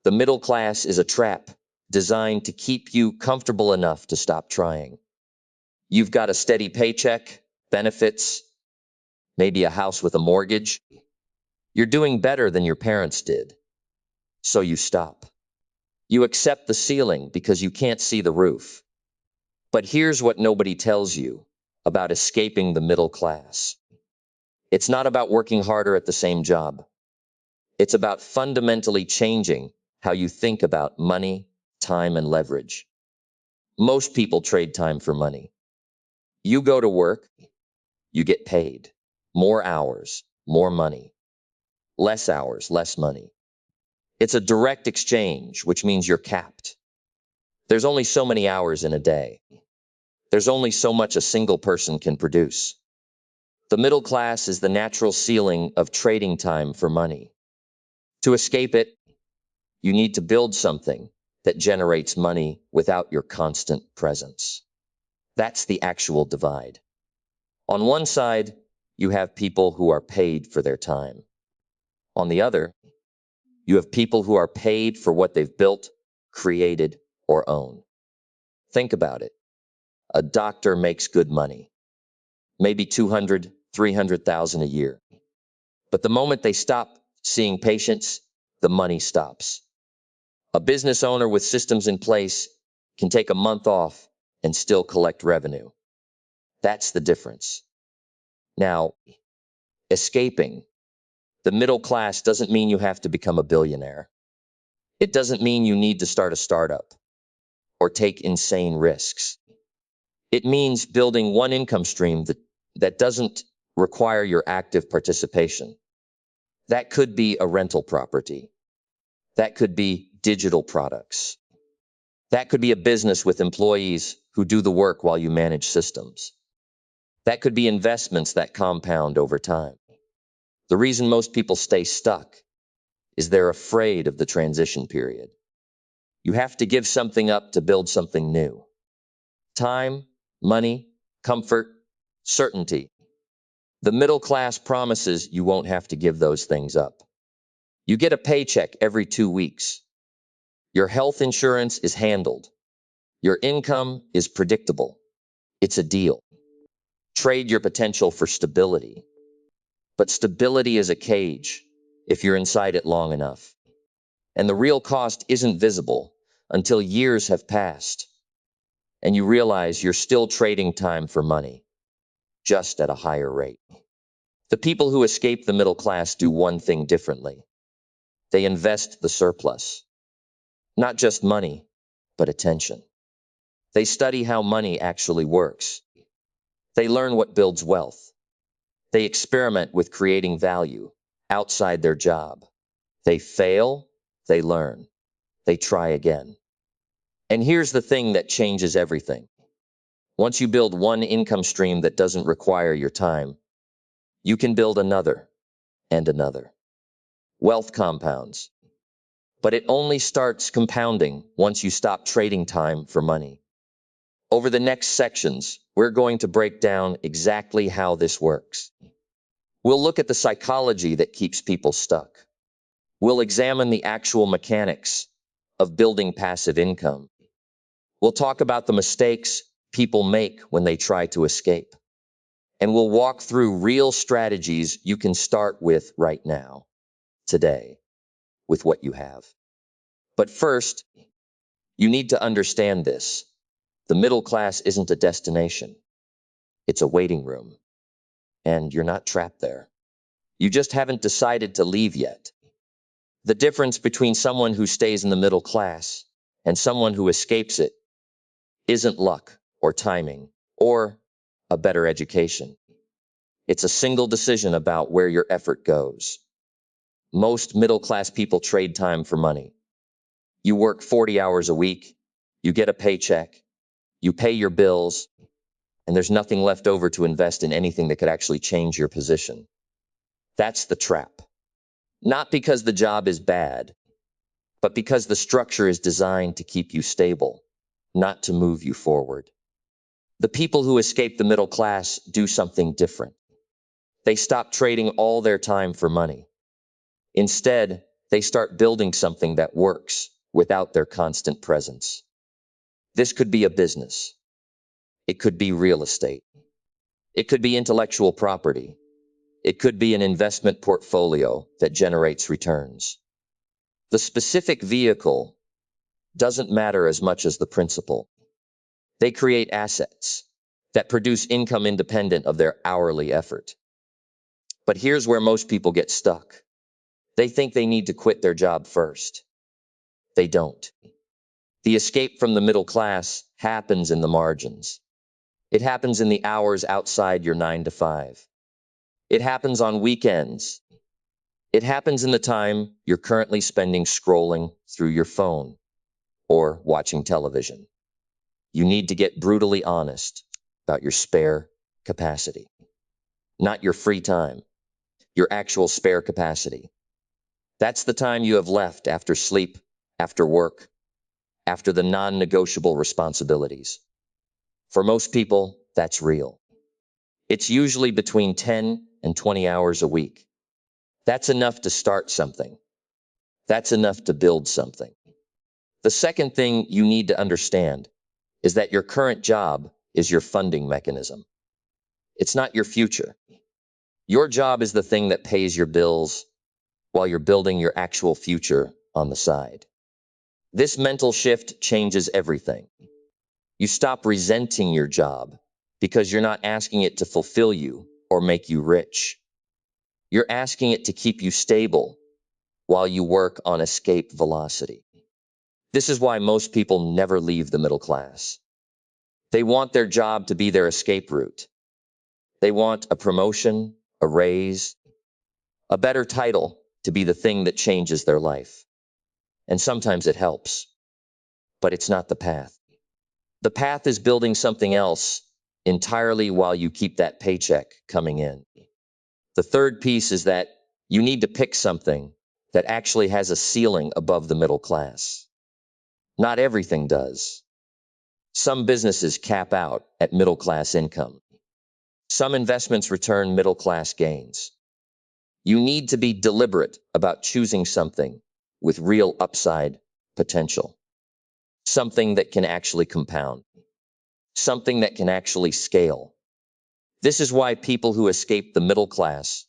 The middle class is a trap designed to keep you comfortable enough to stop trying. You've got a steady paycheck, benefits, maybe a house with a mortgage. You're doing better than your parents did, so you stop. You accept the ceiling because you can't see the roof. But here's what nobody tells you about escaping the middle class. It's not about working harder at the same job. It's about fundamentally changing how you think about money, time, and leverage. Most people trade time for money. You go to work, you get paid. More hours, more money. Less hours, less money. It's a direct exchange, which means you're capped. There's only so many hours in a day. There's only so much a single person can produce. The middle class is the natural ceiling of trading time for money. To escape it, you need to build something that generates money without your constant presence. That's the actual divide. On one side, you have people who are paid for their time. On the other, you have people who are paid for what they've built, created, or own. Think about it. A doctor makes good money, maybe 200, 300,000 a year. But the moment they stop seeing patients, the money stops. A business owner with systems in place can take a month off and still collect revenue. That's the difference. Now, escaping the middle class doesn't mean you have to become a billionaire. It doesn't mean you need to start a startup or take insane risks. It means building one income stream that doesn't require your active participation. That could be a rental property. That could be digital products. That could be a business with employees who do the work while you manage systems. That could be investments that compound over time. The reason most people stay stuck is they're afraid of the transition period. You have to give something up to build something new. Time, money, comfort, certainty. The middle class promises you won't have to give those things up. You get a paycheck every 2 weeks. Your health insurance is handled. Your income is predictable. It's a deal. Trade your potential for stability. But stability is a cage if you're inside it long enough. And the real cost isn't visible until years have passed and you realize you're still trading time for money, just at a higher rate. The people who escape the middle class do one thing differently. They invest the surplus. Not just money, but attention. They study how money actually works. They learn what builds wealth. They experiment with creating value outside their job. They fail, they learn, they try again. And here's the thing that changes everything. Once you build one income stream that doesn't require your time, you can build another and another. Wealth compounds. But it only starts compounding once you stop trading time for money. Over the next sections, we're going to break down exactly how this works. We'll look at the psychology that keeps people stuck. We'll examine the actual mechanics of building passive income. We'll talk about the mistakes people make when they try to escape. And we'll walk through real strategies you can start with right now, today, with what you have. But first, you need to understand this. The middle class isn't a destination. It's a waiting room. And you're not trapped there. You just haven't decided to leave yet. The difference between someone who stays in the middle class and someone who escapes it isn't luck or timing or a better education. It's a single decision about where your effort goes. Most middle-class people trade time for money. You work 40 hours a week, you get a paycheck, you pay your bills, and there's nothing left over to invest in anything that could actually change your position. That's the trap. Not because the job is bad, but because the structure is designed to keep you stable, not to move you forward. The people who escape the middle class do something different. They stop trading all their time for money. Instead, They start building something that works without their constant presence. This could be a business. It could be real estate. It could be intellectual property. It could be an investment portfolio that generates returns. The specific vehicle doesn't matter as much as the principle. They create assets that produce income independent of their hourly effort. But here's where most people get stuck. They think they need to quit their job first. They don't. The escape from the middle class happens in the margins. It happens in the hours outside your 9 to 5. It happens on weekends. It happens in the time you're currently spending scrolling through your phone or watching television. You need to get brutally honest about your spare capacity. Not your free time, your actual spare capacity. That's the time you have left after sleep, after work, after the non-negotiable responsibilities. For most people, that's real. It's usually between 10 and 20 hours a week. That's enough to start something. That's enough to build something. The second thing you need to understand is that your current job is your funding mechanism. It's not your future. Your job is the thing that pays your bills while you're building your actual future on the side. This mental shift changes everything. You stop resenting your job because you're not asking it to fulfill you or make you rich. You're asking it to keep you stable while you work on escape velocity. This is why most people never leave the middle class. They want their job to be their escape route. They want a promotion, a raise, a better title to be the thing that changes their life. And sometimes it helps, but it's not the path. The path is building something else entirely while you keep that paycheck coming in. The third piece is that you need to pick something that actually has a ceiling above the middle class. Not everything does. Some businesses cap out at middle class income. Some investments return middle class gains. You need to be deliberate about choosing something with real upside potential. Something that can actually compound. Something that can actually scale. This is why people who escape the middle class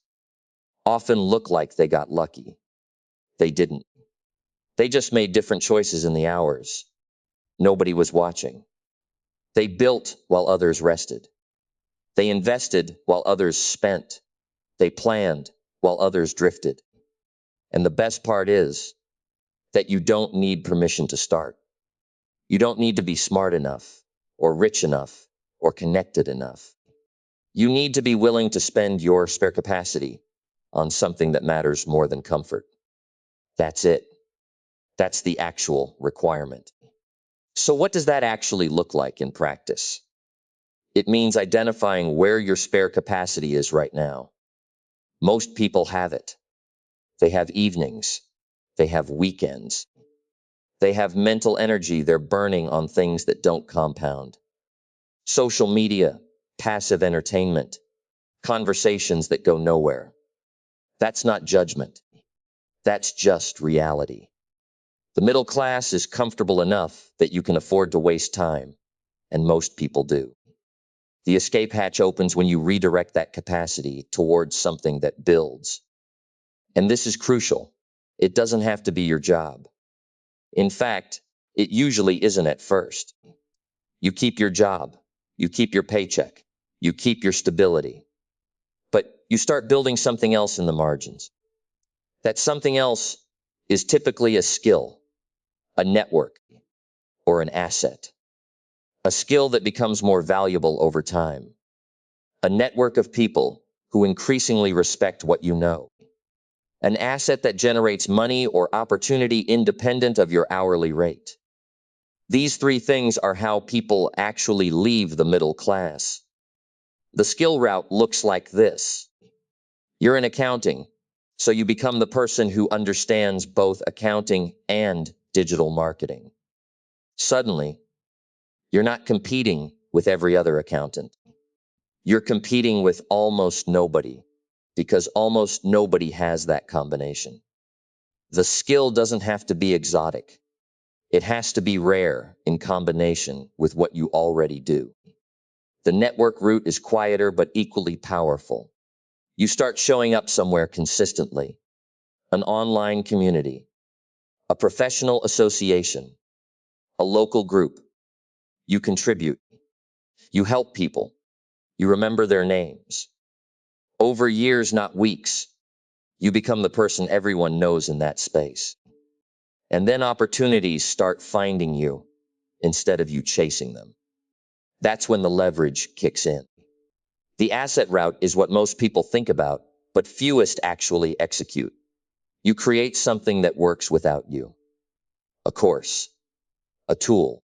often look like they got lucky. They didn't. They just made different choices in the hours. Nobody was watching. They built while others rested. They invested while others spent. They planned while others drifted. And the best part is that you don't need permission to start. You don't need to be smart enough, or rich enough, or connected enough. You need to be willing to spend your spare capacity on something that matters more than comfort. That's it. That's the actual requirement. So what does that actually look like in practice? It means identifying where your spare capacity is right now. Most people have it. They have evenings. They have weekends. They have mental energy they're burning on things that don't compound. Social media, passive entertainment, conversations that go nowhere. That's not judgment. That's just reality. The middle class is comfortable enough that you can afford to waste time, and most people do. The escape hatch opens when you redirect that capacity towards something that builds. And this is crucial. It doesn't have to be your job. In fact, it usually isn't at first. You keep your job, you keep your paycheck, you keep your stability. But you start building something else in the margins. That something else is typically a skill, a network, or an asset. A skill that becomes more valuable over time. A network of people who increasingly respect what you know. An asset that generates money or opportunity independent of your hourly rate. These three things are how people actually leave the middle class. The skill route looks like this. You're in accounting, so you become the person who understands both accounting and digital marketing. Suddenly, you're not competing with every other accountant. You're competing with almost nobody, because almost nobody has that combination. The skill doesn't have to be exotic. It has to be rare in combination with what you already do. The network route is quieter but equally powerful. You start showing up somewhere consistently, an online community, a professional association, a local group. You contribute. You help people. You remember their names. Over years, not weeks, you become the person everyone knows in that space. And then opportunities start finding you instead of you chasing them. That's when the leverage kicks in. The asset route is what most people think about, but fewest actually execute. You create something that works without you. A course, a tool,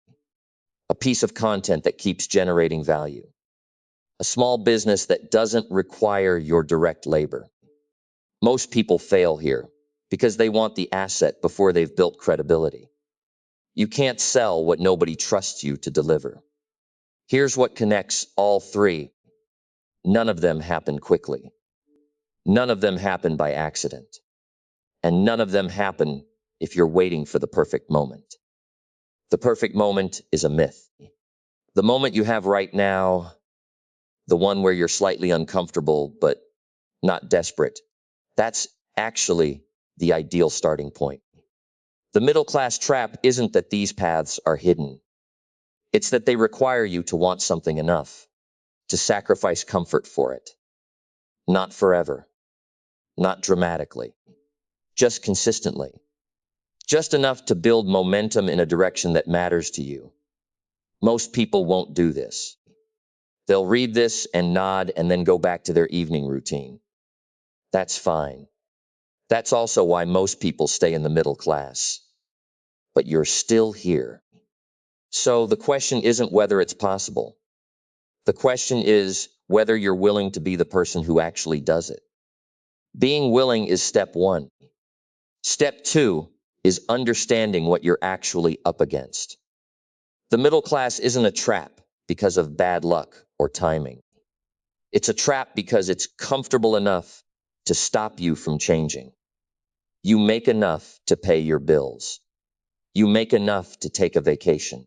a piece of content that keeps generating value. A small business that doesn't require your direct labor. Most people fail here because they want the asset before they've built credibility. You can't sell what nobody trusts you to deliver. Here's what connects all three. None of them happen quickly. None of them happen by accident. And none of them happen if you're waiting for the perfect moment. The perfect moment is a myth. The moment you have right now, the one where you're slightly uncomfortable but not desperate, that's actually the ideal starting point. The middle class trap isn't that these paths are hidden. It's that they require you to want something enough to sacrifice comfort for it. Not forever, not dramatically, just consistently. Just enough to build momentum in a direction that matters to you. Most people won't do this. They'll read this and nod and then go back to their evening routine. That's fine. That's also why most people stay in the middle class. But you're still here. So the question isn't whether it's possible. The question is whether you're willing to be the person who actually does it. Being willing is step one. Step two is understanding what you're actually up against. The middle class isn't a trap because of bad luck or timing. It's a trap because it's comfortable enough to stop you from changing. You make enough to pay your bills. You make enough to take a vacation.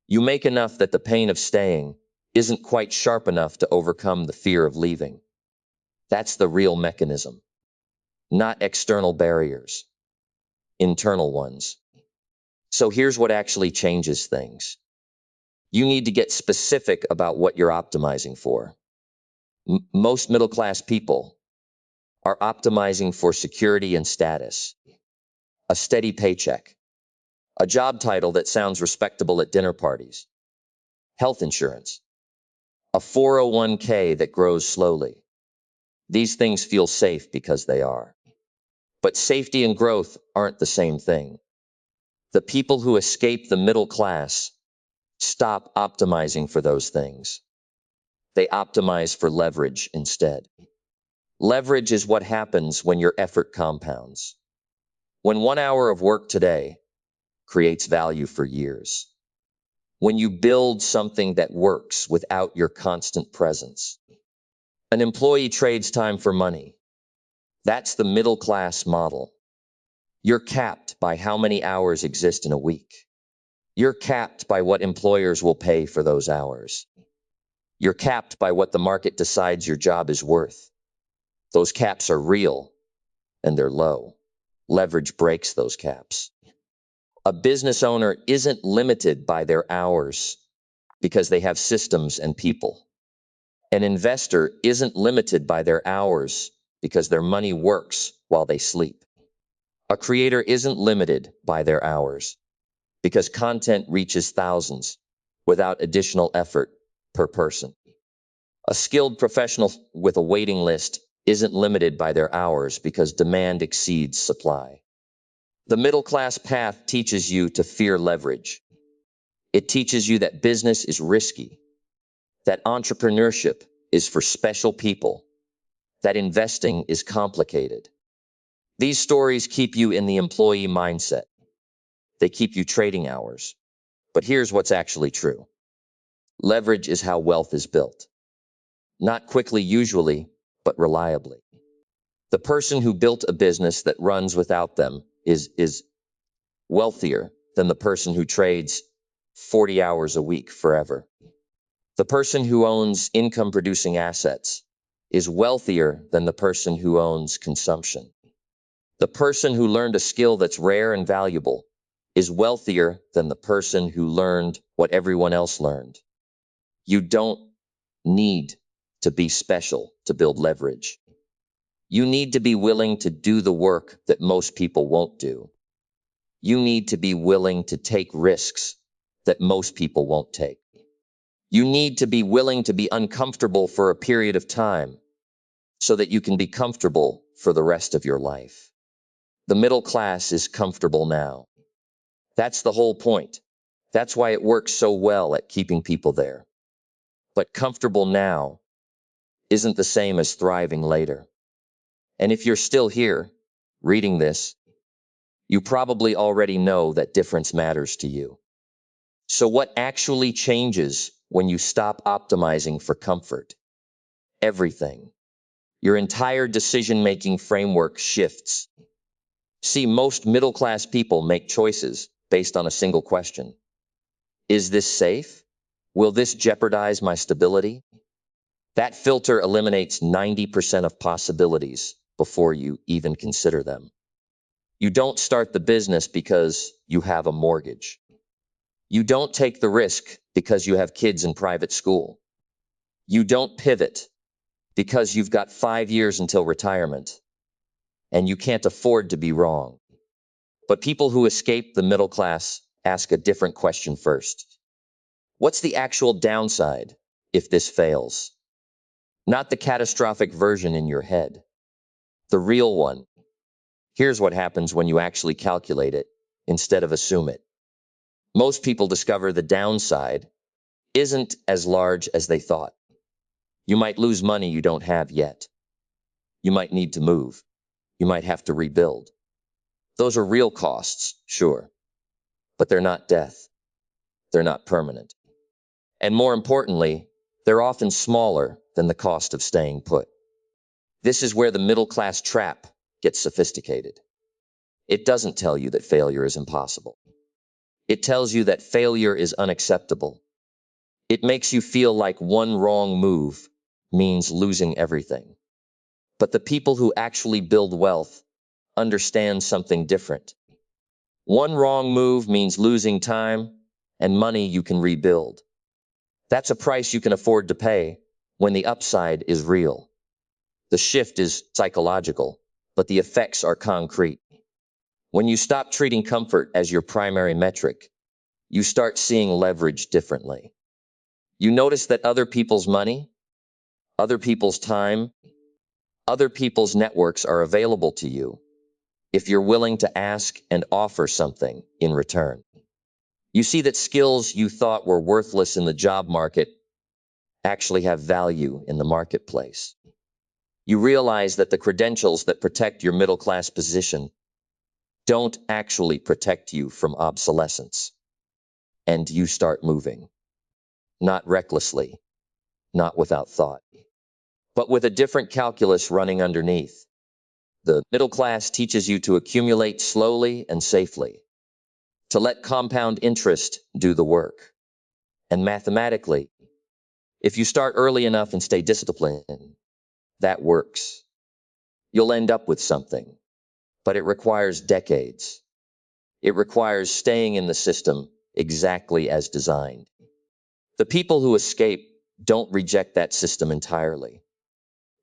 You make enough that the pain of staying isn't quite sharp enough to overcome the fear of leaving. That's the real mechanism. Not external barriers, internal ones. So here's what actually changes things. You need to get specific about what you're optimizing for. Most middle-class people are optimizing for security and status, a steady paycheck, a job title that sounds respectable at dinner parties, health insurance, a 401k that grows slowly. These things feel safe because they are. But safety and growth aren't the same thing. The people who escape the middle class stop optimizing for those things. They optimize for leverage instead. Leverage is what happens when your effort compounds. When 1 hour of work today creates value for years. When you build something that works without your constant presence. An employee trades time for money. That's the middle class model. You're capped by how many hours exist in a week. You're capped by what employers will pay for those hours. You're capped by what the market decides your job is worth. Those caps are real, and they're low. Leverage breaks those caps. A business owner isn't limited by their hours because they have systems and people. An investor isn't limited by their hours because their money works while they sleep. A creator isn't limited by their hours because content reaches thousands without additional effort per person. A skilled professional with a waiting list isn't limited by their hours because demand exceeds supply. The middle class path teaches you to fear leverage. It teaches you that business is risky, that entrepreneurship is for special people, that investing is complicated. These stories keep you in the employee mindset. They keep you trading hours. But here's what's actually true. Leverage is how wealth is built. Not quickly usually, but reliably. The person who built a business that runs without them is wealthier than the person who trades 40 hours a week forever. The person who owns income-producing assets is wealthier than the person who owns consumption. The person who learned a skill that's rare and valuable is wealthier than the person who learned what everyone else learned. You don't need to be special to build leverage. You need to be willing to do the work that most people won't do. You need to be willing to take risks that most people won't take. You need to be willing to be uncomfortable for a period of time so that you can be comfortable for the rest of your life. The middle class is comfortable now. That's the whole point. That's why it works so well at keeping people there. But comfortable now isn't the same as thriving later. And if you're still here, reading this, you probably already know that difference matters to you. So what actually changes when you stop optimizing for comfort? Everything. Your entire decision-making framework shifts. See, most middle-class people make choices based on a single question. Is this safe? Will this jeopardize my stability? That filter eliminates 90% of possibilities before you even consider them. You don't start the business because you have a mortgage. You don't take the risk because you have kids in private school. You don't pivot because you've got 5 years until retirement, and you can't afford to be wrong. But people who escape the middle class ask a different question first. What's the actual downside if this fails? Not the catastrophic version in your head. The real one. Here's what happens when you actually calculate it instead of assume it. Most people discover the downside isn't as large as they thought. You might lose money you don't have yet. You might need to move. You might have to rebuild. Those are real costs, sure, but they're not death. They're not permanent. And more importantly, they're often smaller than the cost of staying put. This is where the middle class trap gets sophisticated. It doesn't tell you that failure is impossible. It tells you that failure is unacceptable. It makes you feel like one wrong move means losing everything. But the people who actually build wealth understand something different. One wrong move means losing time and money you can rebuild. That's a price you can afford to pay when the upside is real. The shift is psychological, but the effects are concrete. When you stop treating comfort as your primary metric, you start seeing leverage differently. You notice that other people's money, other people's time, other people's networks are available to you if you're willing to ask and offer something in return. You see that skills you thought were worthless in the job market actually have value in the marketplace. You realize that the credentials that protect your middle-class position don't actually protect you from obsolescence. And you start moving. Not recklessly, not without thought, but with a different calculus running underneath. The middle class teaches you to accumulate slowly and safely, to let compound interest do the work. And mathematically, if you start early enough and stay disciplined, that works. You'll end up with something, but it requires decades. It requires staying in the system exactly as designed. The people who escape don't reject that system entirely.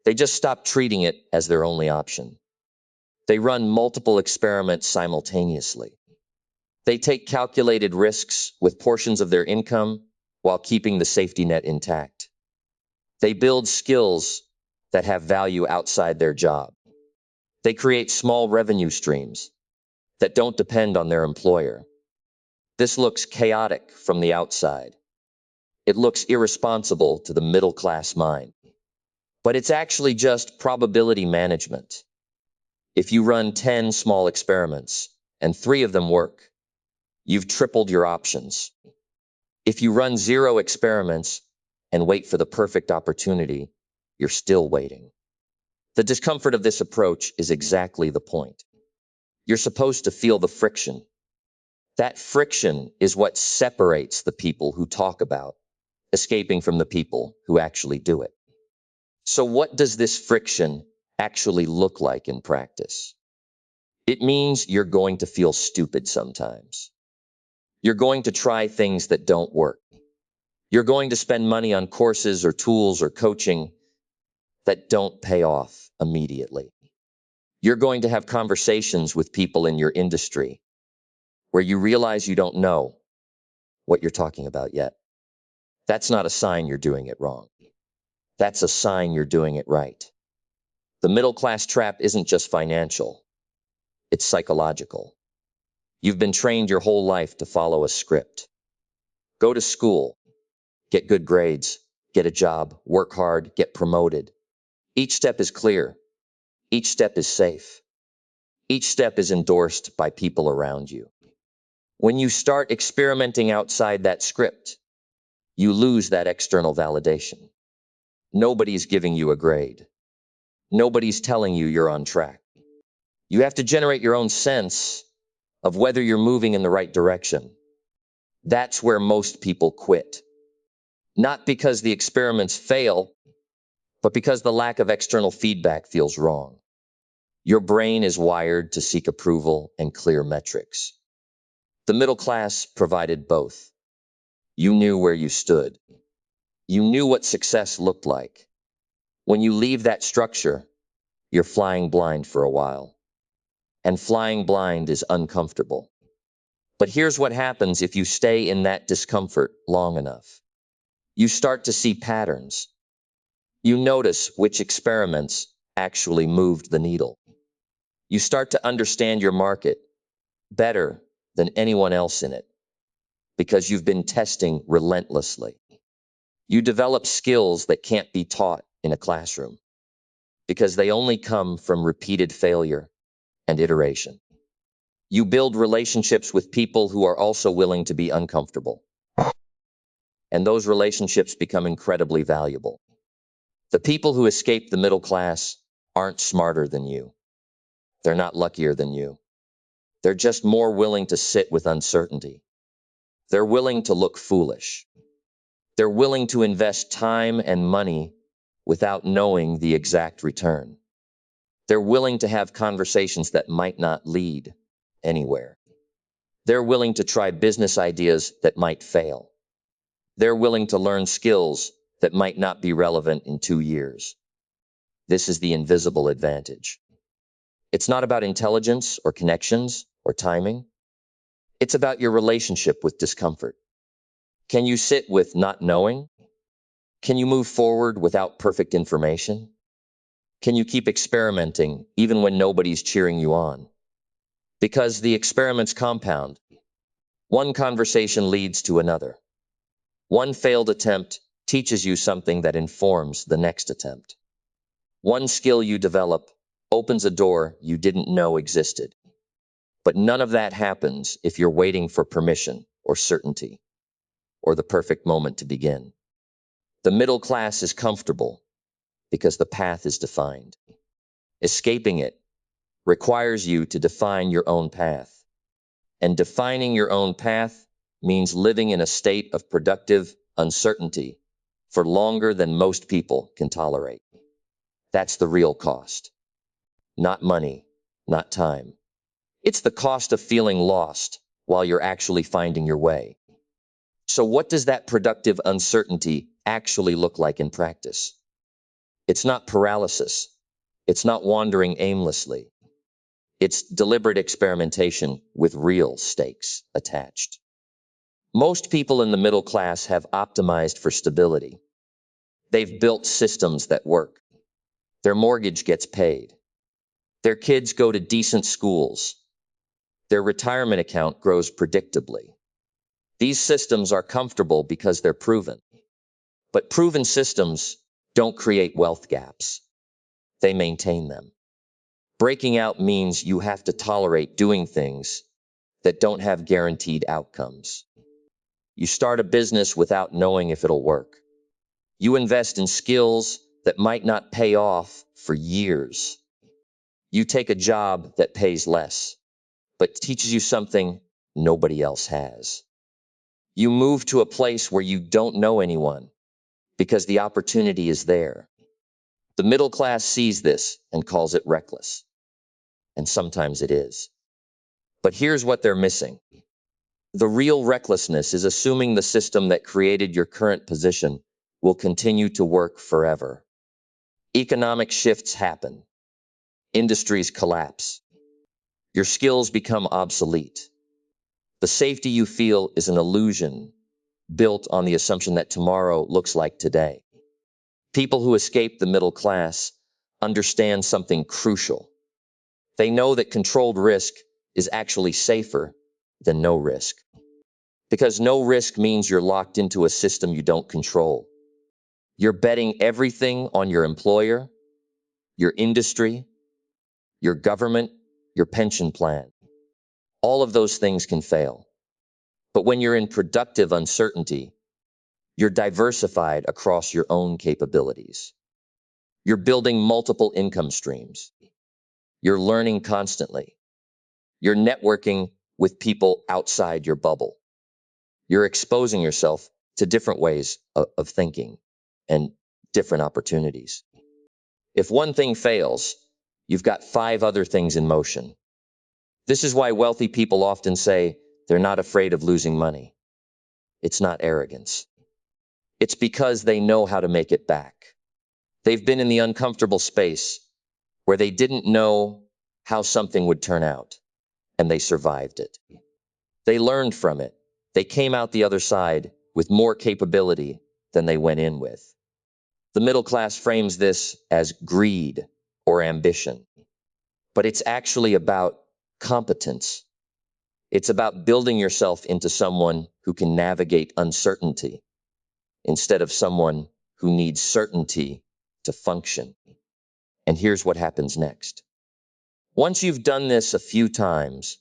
They just stop treating it as their only option. They run multiple experiments simultaneously. They take calculated risks with portions of their income while keeping the safety net intact. They build skills that have value outside their job. They create small revenue streams that don't depend on their employer. This looks chaotic from the outside. It looks irresponsible to the middle-class mind. But it's actually just probability management. If you run 10 small experiments and 3 of them work, you've tripled your options. If you run 0 experiments and wait for the perfect opportunity, you're still waiting. The discomfort of this approach is exactly the point. You're supposed to feel the friction. That friction is what separates the people who talk about escaping from the people who actually do it. So what does this friction actually look like in practice? It means you're going to feel stupid sometimes. You're going to try things that don't work. You're going to spend money on courses or tools or coaching that don't pay off immediately. You're going to have conversations with people in your industry where you realize you don't know what you're talking about yet. That's not a sign you're doing it wrong. That's a sign you're doing it right. The middle class trap isn't just financial, it's psychological. You've been trained your whole life to follow a script. Go to school, get good grades, get a job, work hard, get promoted. Each step is clear. Each step is safe. Each step is endorsed by people around you. When you start experimenting outside that script, you lose that external validation. Nobody's giving you a grade. Nobody's telling you you're on track. You have to generate your own sense of whether you're moving in the right direction. That's where most people quit. Not because the experiments fail, but because the lack of external feedback feels wrong. Your brain is wired to seek approval and clear metrics. The middle class provided both. You knew where you stood. You knew what success looked like. When you leave that structure, you're flying blind for a while. And flying blind is uncomfortable. But here's what happens if you stay in that discomfort long enough. You start to see patterns. You notice which experiments actually moved the needle. You start to understand your market better than anyone else in it because you've been testing relentlessly. You develop skills that can't be taught in a classroom because they only come from repeated failure and iteration. You build relationships with people who are also willing to be uncomfortable, and those relationships become incredibly valuable. The people who escape the middle class aren't smarter than you. They're not luckier than you. They're just more willing to sit with uncertainty. They're willing to look foolish. They're willing to invest time and money without knowing the exact return. They're willing to have conversations that might not lead anywhere. They're willing to try business ideas that might fail. They're willing to learn skills that might not be relevant in 2 years. This is the invisible advantage. It's not about intelligence or connections or timing. It's about your relationship with discomfort. Can you sit with not knowing? Can you move forward without perfect information? Can you keep experimenting even when nobody's cheering you on? Because the experiments compound. One conversation leads to another. One failed attempt teaches you something that informs the next attempt. One skill you develop opens a door you didn't know existed. But none of that happens if you're waiting for permission or certainty or the perfect moment to begin. The middle class is comfortable because the path is defined. Escaping it requires you to define your own path. And defining your own path means living in a state of productive uncertainty for longer than most people can tolerate. That's the real cost. Not money, not time. It's the cost of feeling lost while you're actually finding your way. So what does that productive uncertainty actually look like in practice? It's not paralysis. It's not wandering aimlessly. It's deliberate experimentation with real stakes attached. Most people in the middle class have optimized for stability. They've built systems that work. Their mortgage gets paid. Their kids go to decent schools. Their retirement account grows predictably. These systems are comfortable because they're proven. But proven systems don't create wealth gaps. They maintain them. Breaking out means you have to tolerate doing things that don't have guaranteed outcomes. You start a business without knowing if it'll work. You invest in skills that might not pay off for years. You take a job that pays less, but teaches you something nobody else has. You move to a place where you don't know anyone because the opportunity is there. The middle class sees this and calls it reckless, and sometimes it is. But here's what they're missing. The real recklessness is assuming the system that created your current position will continue to work forever. Economic shifts happen. Industries collapse. Your skills become obsolete. The safety you feel is an illusion built on the assumption that tomorrow looks like today. People who escape the middle class understand something crucial. They know that controlled risk is actually safer than no risk. Because no risk means you're locked into a system you don't control. You're betting everything on your employer, your industry, your government, your pension plan. All of those things can fail. But when you're in productive uncertainty, you're diversified across your own capabilities. You're building multiple income streams. You're learning constantly. You're networking with people outside your bubble. You're exposing yourself to different ways of thinking and different opportunities. If one thing fails, you've got 5 other things in motion. This is why wealthy people often say they're not afraid of losing money. It's not arrogance. It's because they know how to make it back. They've been in the uncomfortable space where they didn't know how something would turn out, and they survived it. They learned from it. They came out the other side with more capability than they went in with. The middle class frames this as greed or ambition, but it's actually about competence. It's about building yourself into someone who can navigate uncertainty instead of someone who needs certainty to function. And here's what happens next. Once you've done this a few times,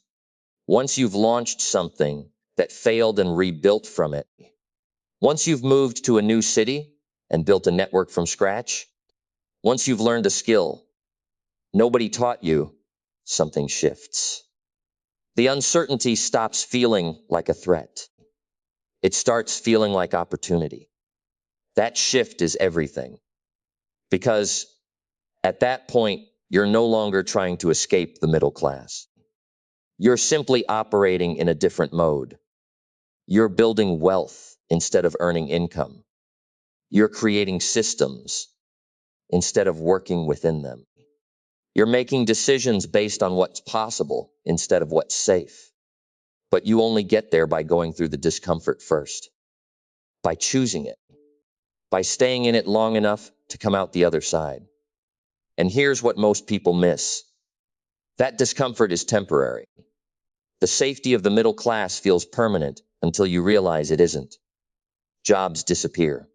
once you've launched something that failed and rebuilt from it, once you've moved to a new city and built a network from scratch, once you've learned a skill nobody taught you, something shifts. The uncertainty stops feeling like a threat. It starts feeling like opportunity. That shift is everything. Because at that point, you're no longer trying to escape the middle class. You're simply operating in a different mode. You're building wealth instead of earning income. You're creating systems instead of working within them. You're making decisions based on what's possible instead of what's safe. But you only get there by going through the discomfort first, by choosing it, by staying in it long enough to come out the other side. And here's what most people miss. That discomfort is temporary. The safety of the middle class feels permanent until you realize it isn't. Jobs disappear.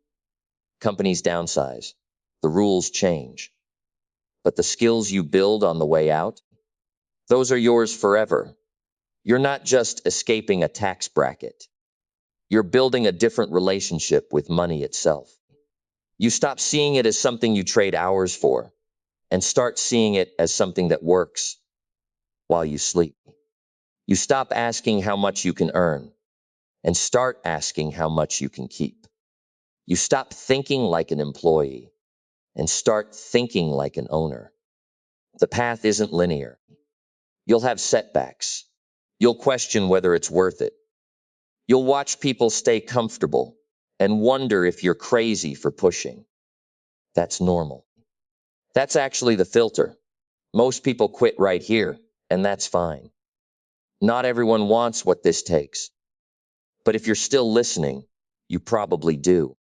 Companies downsize. The rules change. But the skills you build on the way out, those are yours forever. You're not just escaping a tax bracket. You're building a different relationship with money itself. You stop seeing it as something you trade hours for and start seeing it as something that works while you sleep. You stop asking how much you can earn and start asking how much you can keep. You stop thinking like an employee and start thinking like an owner. The path isn't linear. You'll have setbacks. You'll question whether it's worth it. You'll watch people stay comfortable and wonder if you're crazy for pushing. That's normal. That's actually the filter. Most people quit right here, and that's fine. Not everyone wants what this takes. But if you're still listening, you probably do.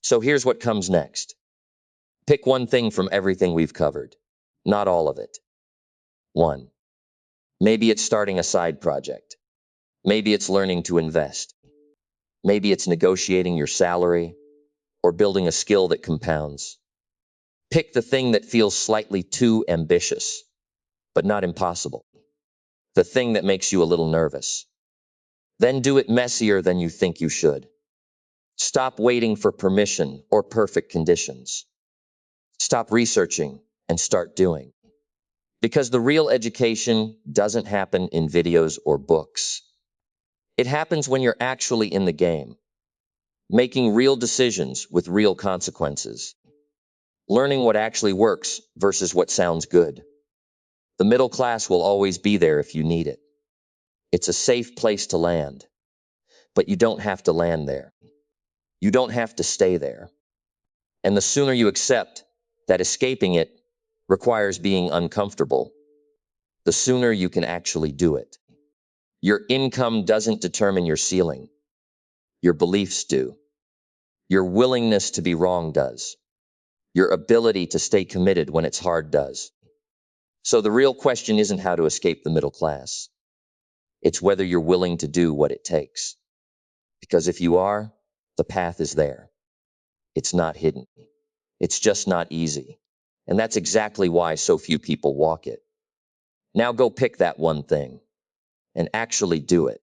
So here's what comes next. Pick one thing from everything we've covered. Not all of it. 1. Maybe it's starting a side project. Maybe it's learning to invest. Maybe it's negotiating your salary or building a skill that compounds. Pick the thing that feels slightly too ambitious, but not impossible. The thing that makes you a little nervous. Then do it messier than you think you should. Stop waiting for permission or perfect conditions. Stop researching and start doing. Because the real education doesn't happen in videos or books. It happens when you're actually in the game, making real decisions with real consequences, learning what actually works versus what sounds good. The middle class will always be there if you need it. It's a safe place to land, but you don't have to land there. You don't have to stay there. And the sooner you accept that escaping it requires being uncomfortable, the sooner you can actually do it. Your income doesn't determine your ceiling. Your beliefs do. Your willingness to be wrong does. Your ability to stay committed when it's hard does. So the real question isn't how to escape the middle class. It's whether you're willing to do what it takes. Because if you are, the path is there. It's not hidden. It's just not easy. And that's exactly why so few people walk it. Now go pick that one thing and actually do it.